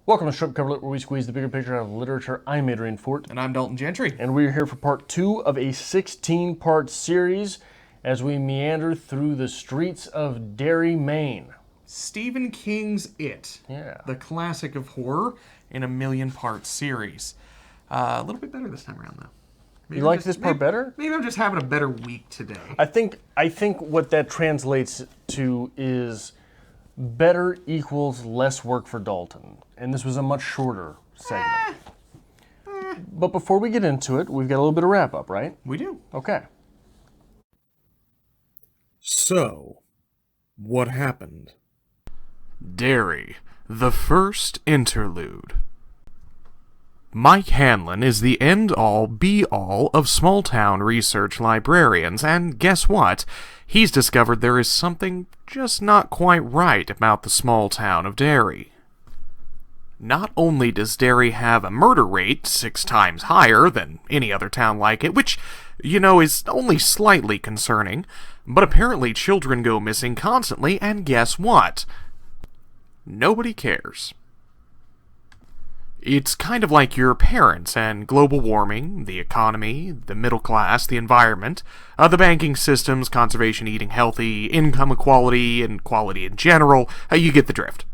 Welcome to Strip Cover Lit, where we squeeze the bigger picture out of literature. I'm Adrian Fort. And I'm Dalton Gentry. And we're here for part 2 of a 16-part series as we meander through the streets of Derry, Maine. Stephen King's It. Yeah. The classic of horror in a million-part series. A little bit better this time around, though. Maybe you like this part better? Maybe I'm just having a better week today. I think what that translates to is better equals less work for Dalton. And this was a much shorter segment. But before we get into it, we've got a little bit of wrap-up, right? We do. Okay. So, what happened? Derry, the First Interlude. Mike Hanlon is the end-all, be-all of small-town research librarians, and guess what? He's discovered there is something just not quite right about the small town of Derry. Not only does Derry have a murder rate 6 times higher than any other town like it, which, is only slightly concerning, but apparently children go missing constantly, and guess what? Nobody cares. It's kind of like your parents and global warming, the economy, the middle class, the environment, the banking systems, conservation, eating healthy, income equality, and quality in general. You get the drift.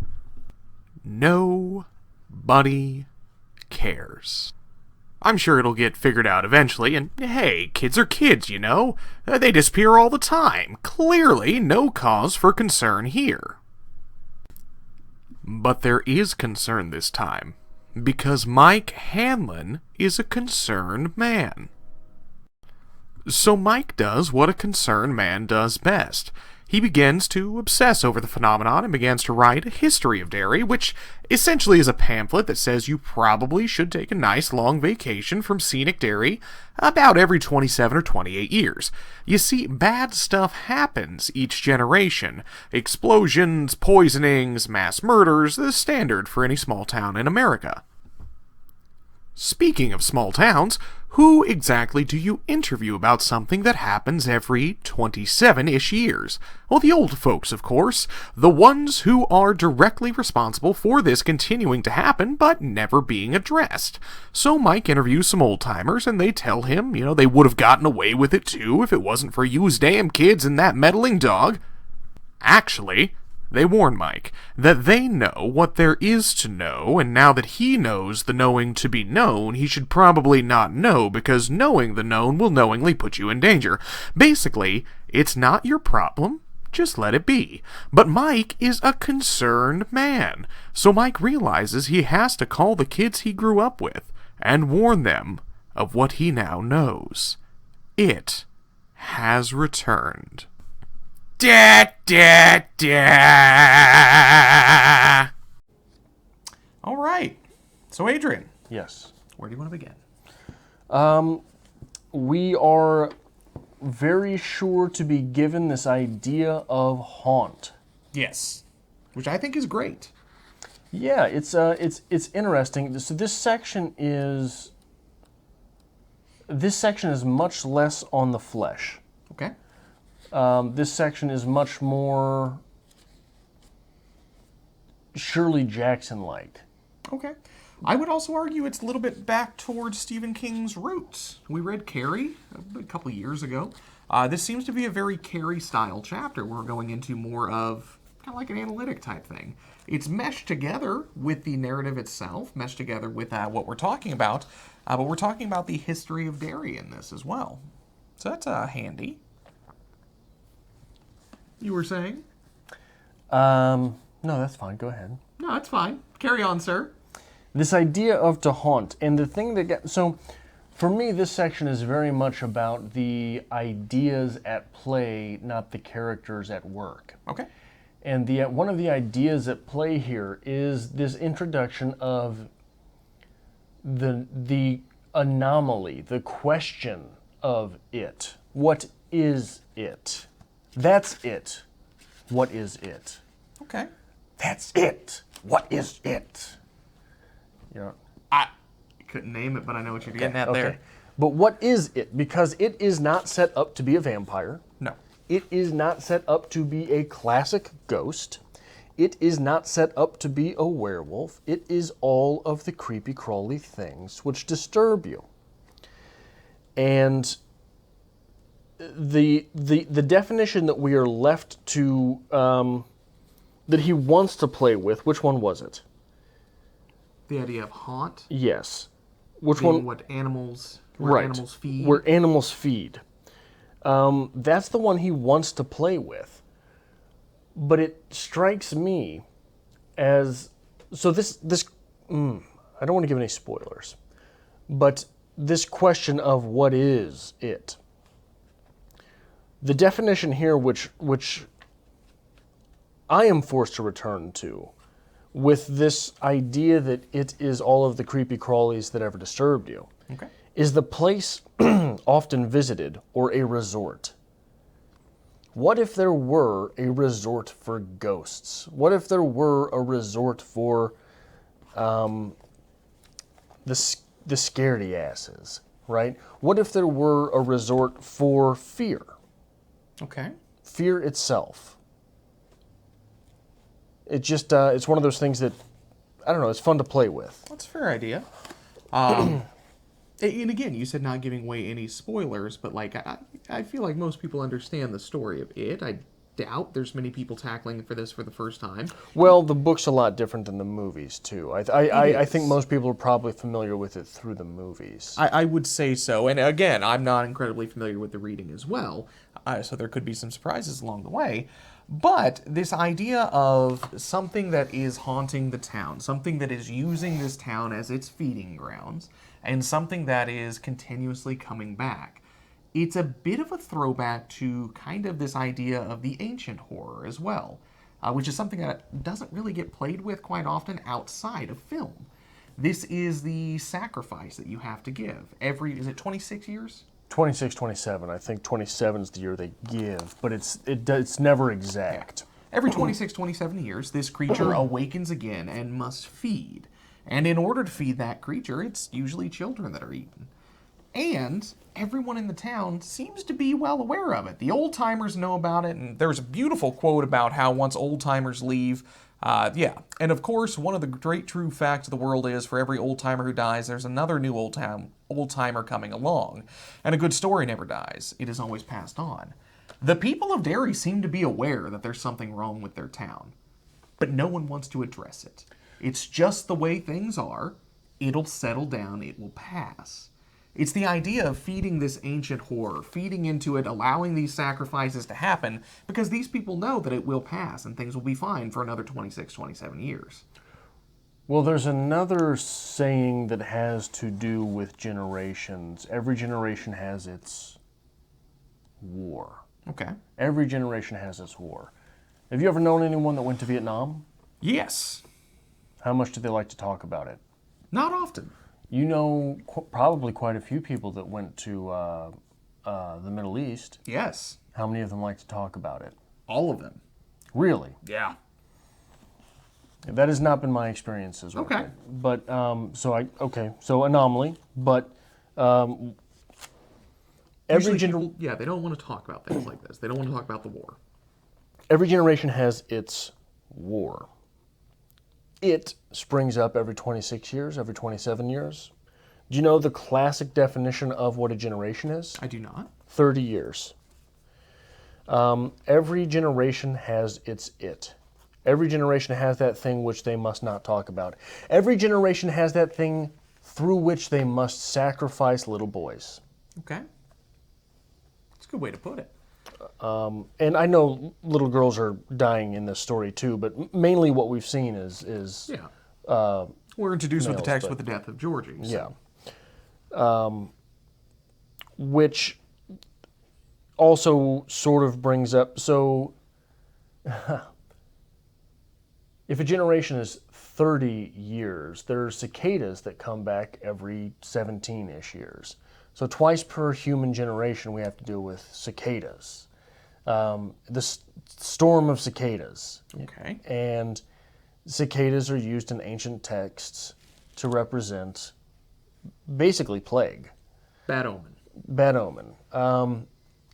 Nobody cares. I'm sure it'll get figured out eventually, and hey, kids are kids, They disappear all the time. Clearly, no cause for concern here. But there is concern this time. Because Mike Hanlon is a concerned man. So Mike does what a concerned man does best. He begins to obsess over the phenomenon and begins to write a history of Derry, which essentially is a pamphlet that says you probably should take a nice long vacation from scenic Derry about every 27 or 28 years. You see, bad stuff happens each generation. Explosions, poisonings, mass murders, the standard for any small town in America. Speaking of small towns, who exactly do you interview about something that happens every 27-ish years? Well, the old folks, of course. The ones who are directly responsible for this continuing to happen, but never being addressed. So Mike interviews some old-timers, and they tell him, they would have gotten away with it too if it wasn't for you damn kids and that meddling dog. Actually, they warn Mike that they know what there is to know, and now that he knows the knowing to be known, he should probably not know, because knowing the known will knowingly put you in danger. Basically, it's not your problem, just let it be. But Mike is a concerned man, so Mike realizes he has to call the kids he grew up with and warn them of what he now knows. It has returned. Da, da, da. All right. So, Adrian. Yes. Where do you want to begin? We are very sure to be given this idea of haunt. Yes. Which I think is great. Yeah, it's interesting. So this section is much less on the flesh. Okay. This section is much more Shirley Jackson-like. Okay. I would also argue it's a little bit back towards Stephen King's roots. We read Carrie a couple of years ago. This seems to be a very Carrie-style chapter. We're going into more of kind of like an analytic type thing. It's meshed together with the narrative itself, meshed together with what we're talking about, but we're talking about the history of Derry in this as well. So that's handy. You were saying? No, that's fine. Go ahead. No, that's fine. Carry on, sir. This idea of to haunt, and the thing that so for me, this section is very much about the ideas at play, not the characters at work. Okay. And one of the ideas at play here is this introduction of the anomaly, the question of it. What is it? That's it. What is it? Okay. That's it. What is it? Yeah. I couldn't name it, but I know what you're getting at there. But what is it? Because it is not set up to be a vampire. No. It is not set up to be a classic ghost. It is not set up to be a werewolf. It is all of the creepy crawly things which disturb you. And the definition that we are left to, that he wants to play with, which one was it? The idea of haunt? Yes. Which Being one? what animals, where Right. animals feed? Where animals feed. That's the one he wants to play with. But it strikes me as... So this I don't want to give any spoilers. But this question of what is it? The definition here, which I am forced to return to, with this idea that it is all of the creepy crawlies that ever disturbed you, Okay. is the place often visited or a resort. What if there were a resort for ghosts? What if there were a resort for the scaredy asses, right? What if there were a resort for fear? Okay. Fear itself. It just, it's one of those things that, I don't know, it's fun to play with. That's a fair idea. And again, you said not giving away any spoilers, but like I feel like most people understand the story of it. I doubt there's many people tackling for this for the first time. Well, the book's a lot different than the movies, too. I think is. most people are probably familiar with it through the movies. I would say so. And again, I'm not incredibly familiar with the reading as well, so there could be some surprises along the way. But this idea of something that is haunting the town, something that is using this town as its feeding grounds, and something that is continuously coming back. It's a bit of a throwback to kind of this idea of the ancient horror as well, which is something that doesn't really get played with quite often outside of film. This is the sacrifice that you have to give. Is it 26 years? 26, 27. I think 27 is the year they give, but it's never exact. Every 26, 27 years, this creature awakens again and must feed. And in order to feed that creature, it's usually children that are eaten. And everyone in the town seems to be well aware of it. The old-timers know about it, and there's a beautiful quote about how once old-timers leave, and of course, one of the great true facts of the world is for every old-timer who dies, there's another new old-timer coming along. And a good story never dies. It is always passed on. The people of Derry seem to be aware that there's something wrong with their town, but no one wants to address it. It's just the way things are. It'll settle down. It will pass. It's the idea of feeding this ancient horror, feeding into it, allowing these sacrifices to happen, because these people know that it will pass and things will be fine for another 26, 27 years. Well, there's another saying that has to do with generations. Every generation has its war. Okay. Every generation has its war. Have you ever known anyone that went to Vietnam? Yes. How much do they like to talk about it? Not often. You know probably quite a few people that went to the Middle East. Yes. How many of them like to talk about it? All of them. Really? Yeah. That has not been my experience as well. Okay. But, so anomaly, but Usually people, they don't want to talk about things like this. They don't want to talk about the war. every generation has its war. It springs up every 26 years, every 27 years. Do you know the classic definition of what a generation is? I do not. 30 years. Every generation has its it. Every generation has that thing which they must not talk about. Every generation has that thing through which they must sacrifice little boys. Okay. That's a good way to put it. And I know little girls are dying in this story too, but mainly what we've seen is Yeah. We're introduced with the males, text but- with the death of Georgie. So. yeah. Which also sort of brings up, so if a generation is 30 years, there are cicadas that come back every 17-ish years. So twice per human generation we have to deal with cicadas. The storm of cicadas. Okay. And cicadas are used in ancient texts to represent basically plague. Bad omen. Bad omen.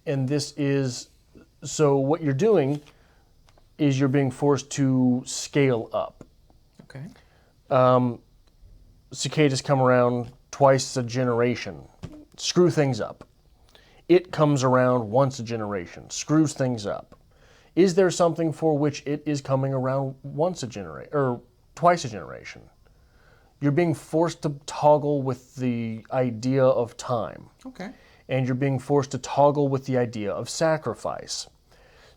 And this is, so what you're doing, is you're being forced to scale up. Okay. Cicadas come around twice a generation, screw things up. It comes around once a generation, screws things up. Is there something for which it is coming around once a generation, or twice a generation? You're being forced to toggle with the idea of time. Okay. And you're being forced to toggle with the idea of sacrifice.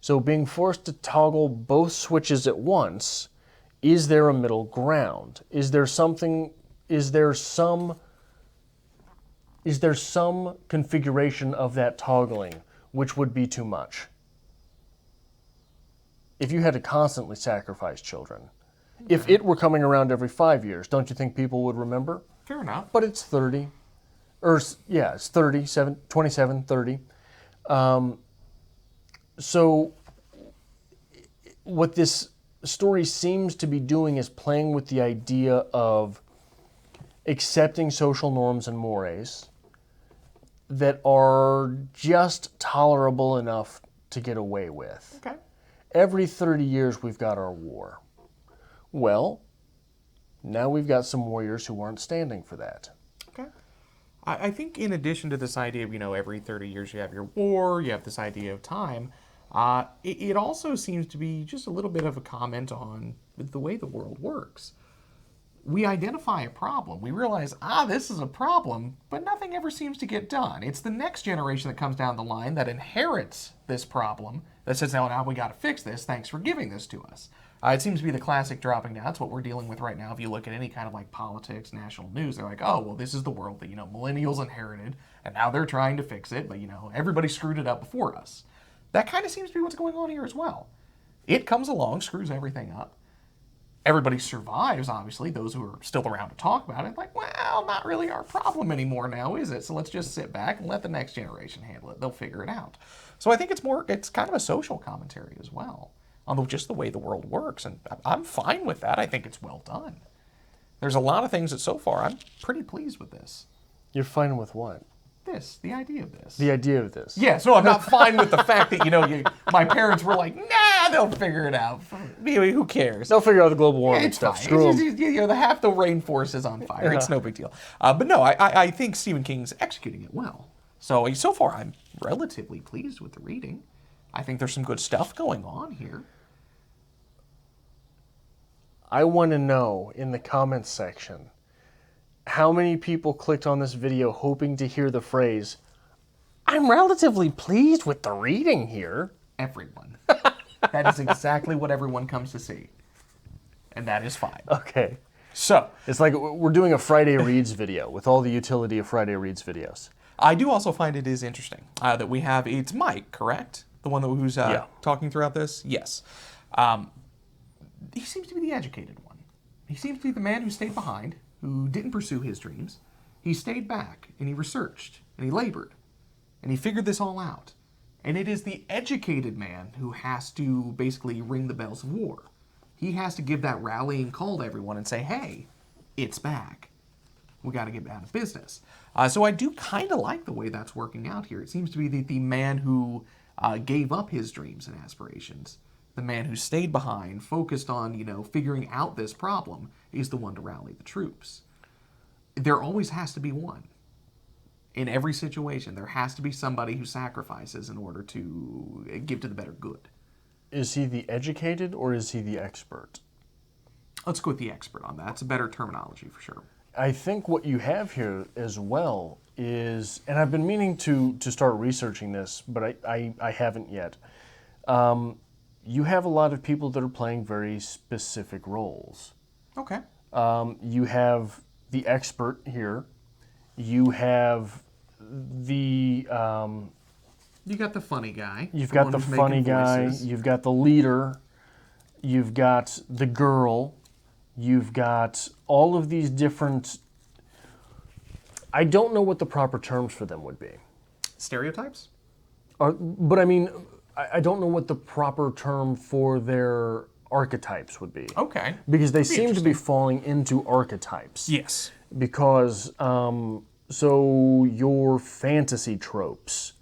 So being forced to toggle both switches at once, is there a middle ground? Is there some configuration of that toggling which would be too much? If you had to constantly sacrifice children, if it were coming around every 5 years, don't you think people would remember? Fair enough. But it's 30. It's 30, 27, 30. So what this story seems to be doing is playing with the idea of accepting social norms and mores that are just tolerable enough to get away with. Okay. Every 30 years we've got our war. Well, now we've got some warriors who aren't standing for that. Okay. I think in addition to this idea of, every 30 years you have your war, you have this idea of time, it also seems to be just a little bit of a comment on the way the world works. We identify a problem. We realize, this is a problem, but nothing ever seems to get done. It's the next generation that comes down the line that inherits this problem, that says, now we got to fix this. Thanks for giving this to us. It seems to be the classic dropping down. It's what we're dealing with right now. If you look at any kind of like politics, national news, they're like, this is the world that, millennials inherited, and now they're trying to fix it, but, everybody screwed it up before us. That kind of seems to be what's going on here as well. It comes along, screws everything up. Everybody survives, obviously, those who are still around to talk about it. Like, well, not really our problem anymore now, is it? So let's just sit back and let the next generation handle it. They'll figure it out. So I think it's kind of a social commentary as well on just the way the world works. And I'm fine with that. I think it's well done. There's a lot of things that so far I'm pretty pleased with this. You're fine with what? The idea of this. The idea of this. Yeah, so I'm not fine with the fact that, my parents were like, nah, they'll figure it out. Who cares? They'll figure out the global warming It's stuff. fine. Screw It's them. just, half the rainforest is on fire. It's no big deal. But no, I think Stephen King's executing it well. So far, I'm relatively pleased with the reading. I think there's some good stuff going on here. I want to know in the comments section how many people clicked on this video hoping to hear the phrase, I'm relatively pleased with the reading here. Everyone. That is exactly what everyone comes to see. And that is fine. Okay. So, It's like we're doing a Friday Reads video with all the utility of Friday Reads videos. I do also find it is interesting that we have, it's Mike, correct? The one who's talking throughout this? Yes. He seems to be the educated one. He seems to be the man who stayed behind, who didn't pursue his dreams. He stayed back, and he researched, and he labored, and he figured this all out. And it is the educated man who has to basically ring the bells of war. He has to give that rallying call to everyone and say, hey, it's back. We got to get down to business. So I do kind of like the way that's working out here. It seems to be the man who gave up his dreams and aspirations, the man who stayed behind, focused on, figuring out this problem, is the one to rally the troops. There always has to be one. In every situation, there has to be somebody who sacrifices in order to give to the better good. Is he the educated or is he the expert? Let's go with the expert on that. It's a better terminology for sure. I think what you have here as well is, and I've been meaning to start researching this, but I haven't yet. You have a lot of people that are playing very specific roles. Okay. You have the expert here. You have the... You got the funny guy. You've got the funny guy. You've got the leader. You've got the girl. You've got all of these different... I don't know what the proper terms for them would be. Stereotypes? But I mean, I don't know what the proper term for their archetypes would be. Okay. Because they seem to be falling into archetypes. Yes. Because, so your fantasy tropes,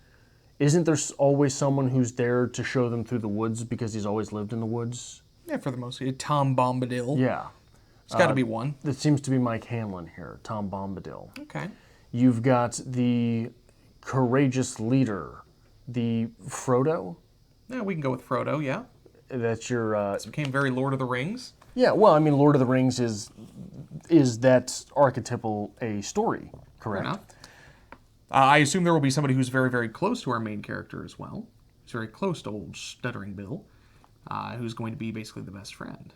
isn't there always someone who's there to show them through the woods because he's always lived in the woods? Yeah, for the most part. Tom Bombadil. Yeah. It's got to be one. That seems to be Mike Hanlon here, Tom Bombadil. Okay. You've got the courageous leader, the Frodo. Yeah, we can go with Frodo, yeah. That's your... This became very Lord of the Rings. yeah, well, I mean, Lord of the Rings is that archetypal a story, correct? Fair enough. I assume there will be somebody who's very, very close to our main character as well. He's very close to old Stuttering Bill, who's going to be basically the best friend.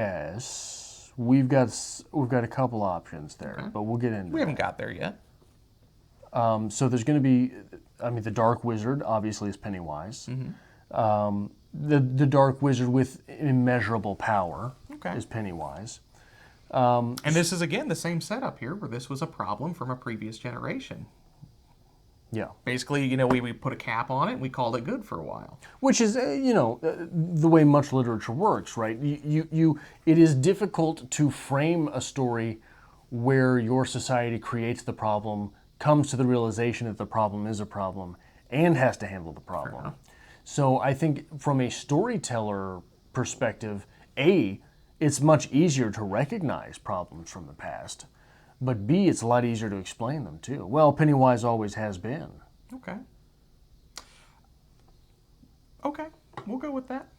Yes. We've got a couple options there, Okay. but we'll get into We that. haven't got there yet. So there's going to be, I mean, the Dark Wizard obviously is Pennywise. The Dark Wizard with immeasurable power Okay. is Pennywise. And this is, again, the same setup here, where this was a problem from a previous generation. Yeah. Basically, you know, we put a cap on it and we called it good for a while. Which is, the way much literature works, right? It is difficult to frame a story where your society creates the problem, comes to the realization that the problem is a problem, and has to handle the problem. So I think from a storyteller perspective, it's much easier to recognize problems from the past, but B, it's a lot easier to explain them too. Well, Pennywise always has been. Okay. Okay, we'll go with that.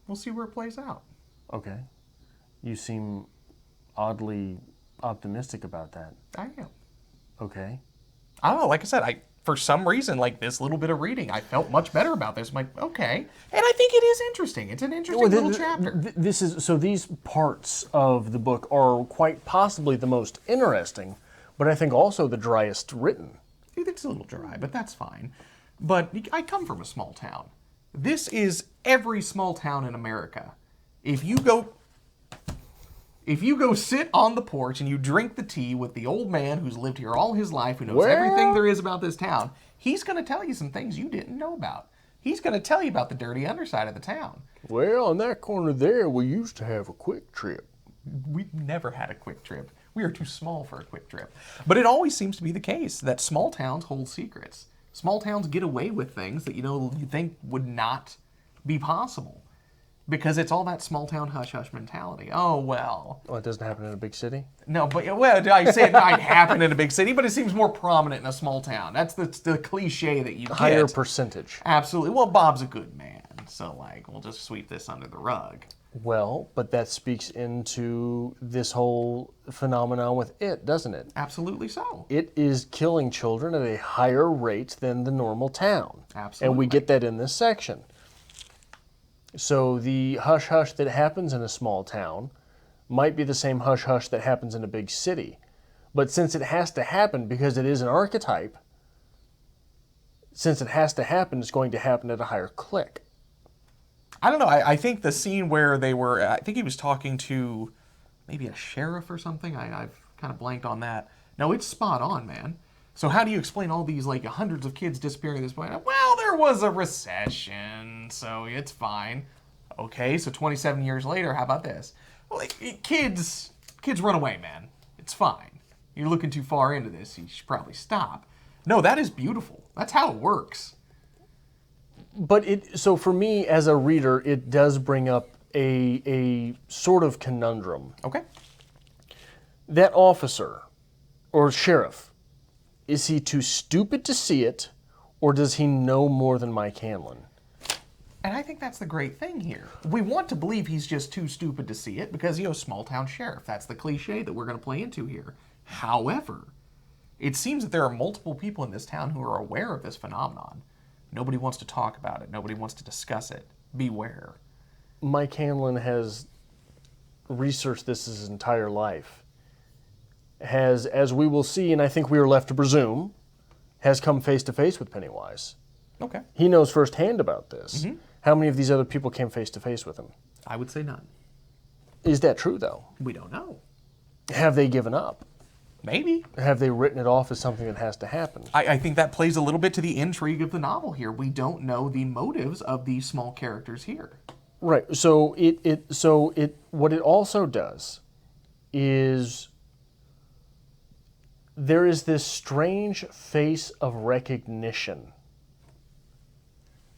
We'll see where it plays out. Okay. You seem oddly optimistic about that. I am. Okay. I don't know, like I said, for some reason, like this little bit of reading, I felt much better about this. I'm like, okay. And I think it is interesting. It's an interesting little chapter. These parts of the book are quite possibly the most interesting, but I think also the driest written. It's a little dry, but that's fine. But I come from a small town. This is every small town in America. If you go sit on the porch and you drink the tea with the old man who's lived here all his life, who knows everything there is about this town, he's going to tell you some things you didn't know about. He's going to tell you about the dirty underside of the town. Well, on that corner there, we used to have a quick trip. We've never had a quick trip. We are too small for a quick trip. But it always seems to be the case that small towns hold secrets. Small towns get away with things that, you think would not be possible. Because it's all that small town hush-hush mentality. Oh, well. Well, it doesn't happen in a big city? No, but, I say it might happen in a big city, but it seems more prominent in a small town. That's the cliche that you get. Higher percentage. Absolutely. Well, Bob's a good man, so, we'll just sweep this under the rug. Well, but that speaks into this whole phenomenon with it, doesn't it? Absolutely so. It is killing children at a higher rate than the normal town. Absolutely. And we get that in this section. So the hush-hush that happens in a small town might be the same hush-hush that happens in a big city. But since it has to happen because it is an archetype, since it has to happen, it's going to happen at a higher click. I don't know. I think the scene where they were, I think he was talking to maybe a sheriff or something. I've kind of blanked on that. No, it's spot on, man. So how do you explain all these hundreds of kids disappearing at this point? Well, there was a recession, so it's fine. Okay, so 27 years later, how about this? Well, kids run away, man. It's fine. You're looking too far into this. You should probably stop. No, that is beautiful. That's how it works. But so for me as a reader, it does bring up a sort of conundrum. Okay. That officer or sheriff, is he too stupid to see it, or does he know more than Mike Hanlon? And I think that's the great thing here. We want to believe he's just too stupid to see it because, small town sheriff. That's the cliche that we're going to play into here. However, it seems that there are multiple people in this town who are aware of this phenomenon. Nobody wants to talk about it. Nobody wants to discuss it. Beware. Mike Hanlon has researched this his entire life. Has, as we will see, and I think we are left to presume, has come face to face with Pennywise. Okay. He knows firsthand about this. Mm-hmm. How many of these other people came face to face with him? I would say none. Is that true, though? We don't know. Have they given up? Maybe. Have they written it off as something that has to happen? I think that plays a little bit to the intrigue of the novel here. We don't know the motives of these small characters here. Right. So what it also does is there is this strange face of recognition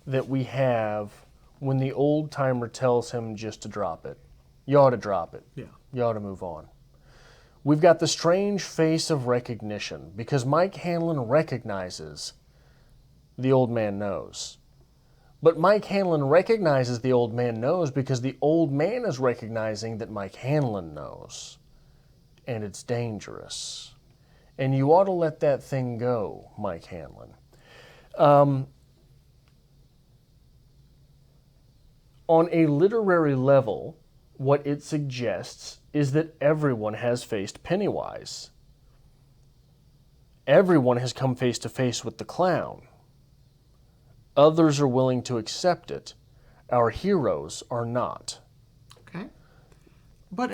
that we have when the old timer tells him just to drop it. You ought to drop it. Yeah. You ought to move on. We've got the strange face of recognition because Mike Hanlon recognizes the old man knows. But Mike Hanlon recognizes the old man knows because the old man is recognizing that Mike Hanlon knows. And it's dangerous. And you ought to let that thing go, Mike Hanlon. On a literary level, what it suggests is that everyone has faced Pennywise. Everyone has come face to face with the clown. Others are willing to accept it. Our heroes are not. Okay. But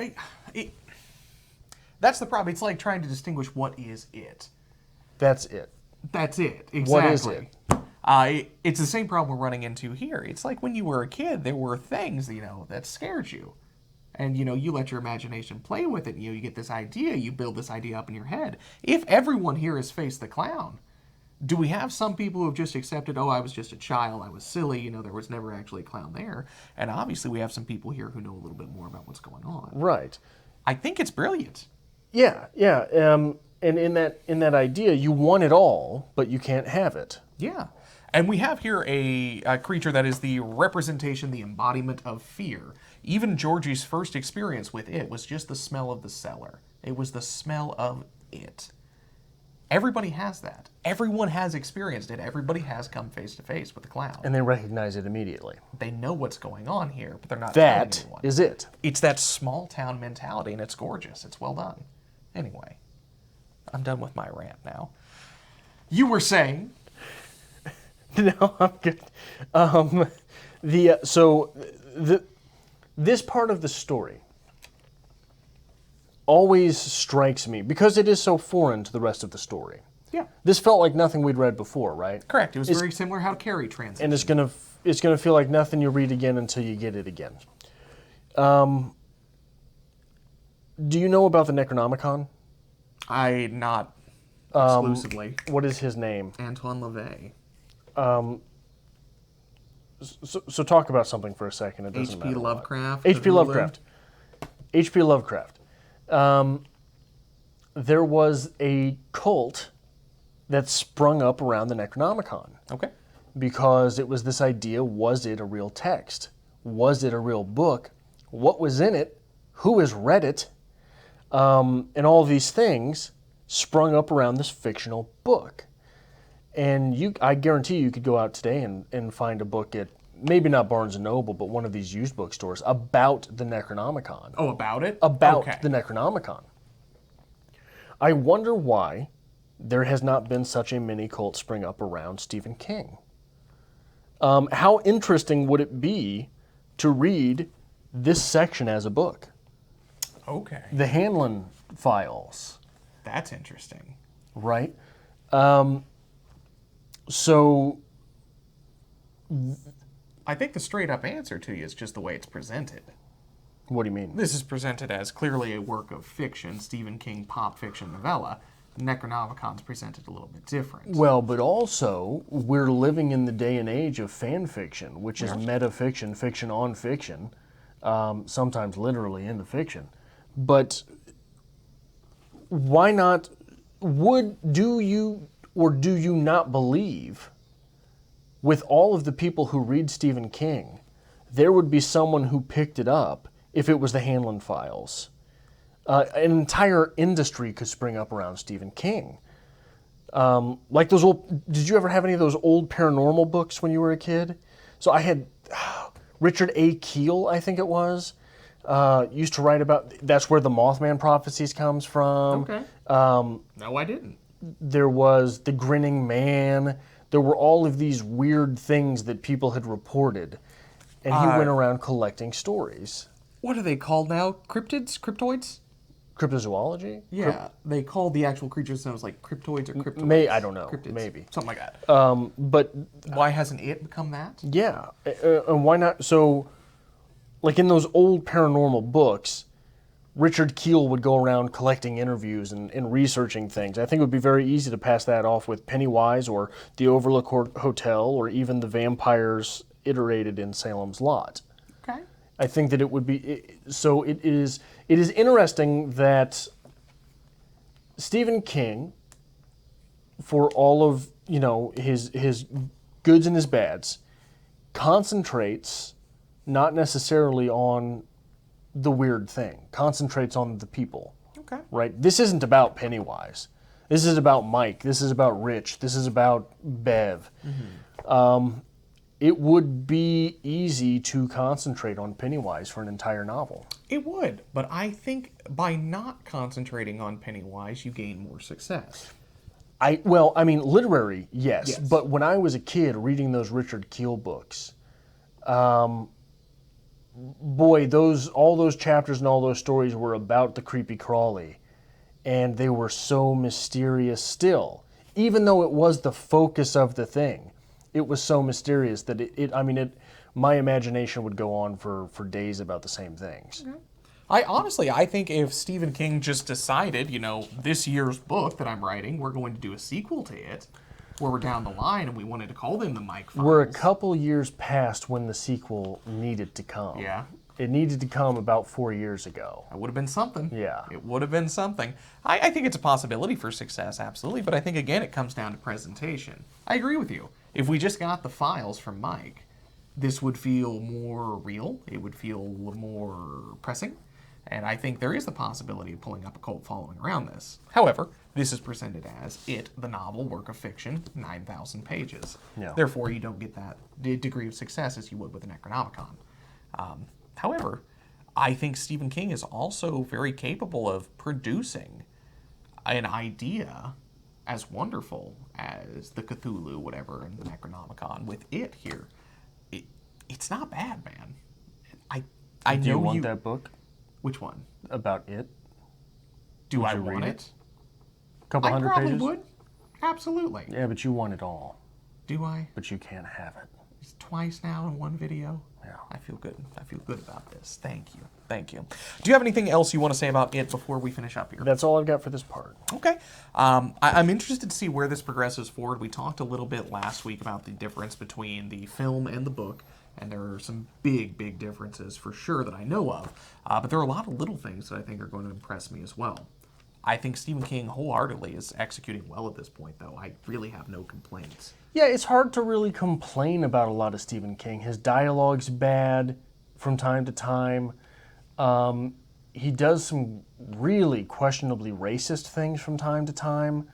that's the problem. It's like trying to distinguish what is it. That's it. That's it. Exactly. What is it? It's the same problem we're running into here. It's like when you were a kid, there were things, that scared you. And, you let your imagination play with it. You get this idea. You build this idea up in your head. If everyone here has faced the clown, do we have some people who have just accepted, I was just a child, I was silly, there was never actually a clown there? And obviously we have some people here who know a little bit more about what's going on. Right. I think it's brilliant. Yeah. And in that idea, you want it all, but you can't have it. Yeah. And we have here a creature that is the representation, the embodiment of fear. Even Georgie's first experience with it was just the smell of the cellar. It was the smell of it. Everybody has that. Everyone has experienced it. Everybody has come face to face with the clown. And they recognize it immediately. They know what's going on here, but they're not telling That anyone. is it. It's that small town mentality, and it's gorgeous. It's well done. Anyway, I'm done with my rant now. You were saying... No, I'm good. This part of the story always strikes me because it is so foreign to the rest of the story. Yeah. This felt like nothing we'd read before, right? Correct. It was very similar how Carrie transitioned. And it's gonna feel like nothing you read again until you get it again. Do you know about the Necronomicon? Not exclusively. What is his name? Antoine LaVey. So talk about something for a second. It doesn't H.P. matter. Lovecraft. H.P. Cthulhu. Lovecraft. H.P. Lovecraft. There was a cult that sprung up around the Necronomicon Okay. because it was this idea, was it a real text? Was it a real book? What was in it? Who has read it? And all these things sprung up around this fictional book. And I guarantee you could go out today and find a book at, maybe not Barnes & Noble, but one of these used bookstores about the Necronomicon. Oh, about it? About Okay. the Necronomicon. I wonder why there has not been such a mini cult spring up around Stephen King. How interesting would it be to read this section as a book? Okay. The Hanlon files, That's interesting. right? So, I think the straight up answer to you is just the way it's presented. what do you mean? This is presented as clearly a work of fiction, Stephen King pop fiction novella. Necronomicon's presented a little bit different. Well, but also, we're living in the day and age of fan fiction, which is metafiction, fiction on fiction, sometimes literally in the fiction. But why not, do you not believe, with all of the people who read Stephen King, there would be someone who picked it up if it was the Hanlon files? An entire industry could spring up around Stephen King. Like those old, did you ever have any of those old paranormal books when you were a kid? So I had Richard A. Keel, I think it was, used to write about, that's where the Mothman prophecies comes from. Okay. No, I didn't. There was The Grinning Man. There were all of these weird things that people had reported. And he went around collecting stories. What are they called now? Cryptids? Cryptoids? Cryptozoology? Yeah, they called the actual creatures themselves like cryptoids or cryptoids. I don't know. Cryptids. Maybe. Something like that. But Why hasn't it become that? yeah, and why not? So, like in those old paranormal books, Richard Keel would go around collecting interviews and researching things. I think it would be very easy to pass that off with Pennywise or the Overlook Hotel or even the vampires iterated in Salem's Lot. Okay. I think that it would be so. It is interesting that Stephen King, for all of his goods and his bads, concentrates not necessarily on the weird thing, concentrates on the people. Okay. Right? This isn't about Pennywise. This is about Mike. This is about Rich. This is about Bev. Mm-hmm. It would be easy to concentrate on Pennywise for an entire novel. It would, but I think by not concentrating on Pennywise, you gain more success. Literary, yes. Yes. But when I was a kid reading those Richard Keel books, boy, all those chapters and all those stories were about the creepy crawly, and they were so mysterious still. Even though it was the focus of the thing, it was so mysterious that my imagination would go on for days about the same things. Okay. I think if Stephen King just decided, this year's book that I'm writing, we're going to do a sequel to it, where we're down the line and we wanted to call them the Mike Files. We're a couple years past when the sequel needed to come. Yeah. It needed to come about 4 years ago. That would have been something. Yeah. It would have been something. I think it's a possibility for success, absolutely, but I think, again, it comes down to presentation. I agree with you. If we just got the files from Mike, this would feel more real. It would feel more pressing. And I think there is the possibility of pulling up a cult following around this. However, this is presented as It, the novel, work of fiction, 9,000 pages. Yeah. Therefore, you don't get that degree of success as you would with the Necronomicon. However, I think Stephen King is also very capable of producing an idea as wonderful as the Cthulhu, whatever, and the Necronomicon. With it here, it's not bad, man. I Do know you want that book Which one? about it? Do Would I you want read it? A couple I hundred probably pages? would. Absolutely. Yeah, but you want it all. Do I? But you can't have it. It's twice now in one video. Yeah. I feel good. I feel good about this. Thank you. Thank you. Do you have anything else you want to say about it before we finish up here? That's all I've got for this part. Okay. I'm interested to see where this progresses forward. We talked a little bit last week about the difference between the film and the book, and there are some big, big differences for sure that I know of. But there are a lot of little things that I think are going to impress me as well. I think Stephen King wholeheartedly is executing well at this point, though. I really have no complaints. Yeah, it's hard to really complain about a lot of Stephen King. His dialogue's bad from time to time. He does some really questionably racist things from time to time.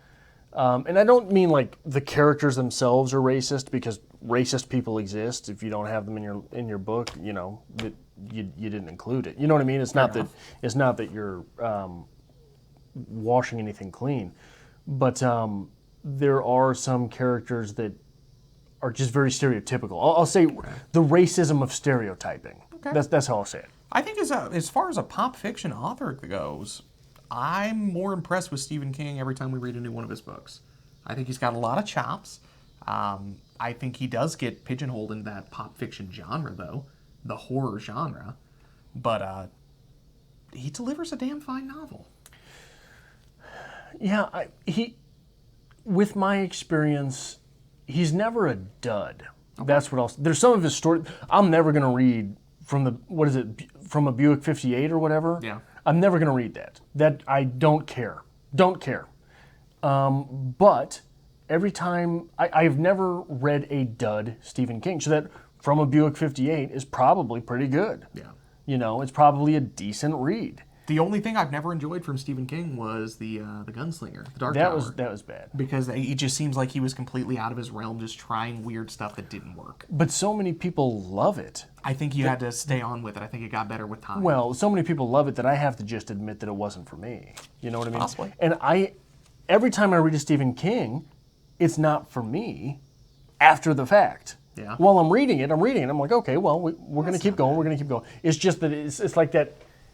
And I don't mean like the characters themselves are racist, because racist people exist. If you don't have them in your book, that you didn't include it. You know what I mean? It's not that you're washing anything clean, but there are some characters that are just very stereotypical. I'll say the racism of stereotyping. Okay. That's how I'll say it. I think as far as a pop fiction author goes, I'm more impressed with Stephen King every time we read a new one of his books. I think he's got a lot of chops. I think he does get pigeonholed into that pop fiction genre, though, the horror genre. But he delivers a damn fine novel. Yeah, with my experience, he's never a dud. Okay. That's what there's some of his stories I'm never going to read from from a Buick 58 or whatever. Yeah. I'm never going to read that. That I don't care. Don't care. But every time, I've never read a dud Stephen King, so that From a Buick 58 is probably pretty good. Yeah. It's probably a decent read. The only thing I've never enjoyed from Stephen King was the Gunslinger, the Dark Tower. That was bad. Because it just seems like he was completely out of his realm, just trying weird stuff that didn't work. But so many people love it. I think you had to stay on with it. I think it got better with time. Well, so many people love it that I have to just admit that it wasn't for me. You know what I mean? Possibly. And every time I read a Stephen King, it's not for me after the fact. Yeah. While I'm reading it, I'm like, okay, well, we're going to keep going. We're going to keep going. It's just that it's like that.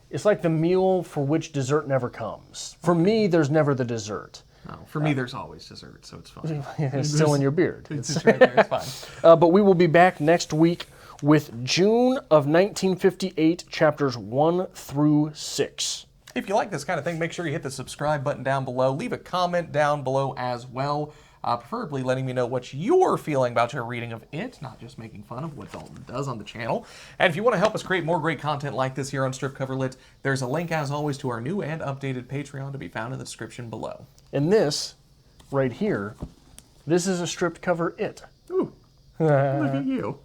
It's like the meal for which dessert never comes. For me, there's never the dessert. No, for me, there's always dessert, so it's fine. It's still in your beard. It's just right there. It's fine. But we will be back next week with June of 1958, chapters 1 through 6. If you like this kind of thing, make sure you hit the subscribe button down below. Leave a comment down below as well. Preferably letting me know what you're feeling about your reading of it, not just making fun of what Dalton does on the channel. And if you want to help us create more great content like this here on Strip Cover Lit, there's a link, as always, to our new and updated Patreon to be found in the description below. And this, right here, this is a stripped cover it. Ooh, look at you.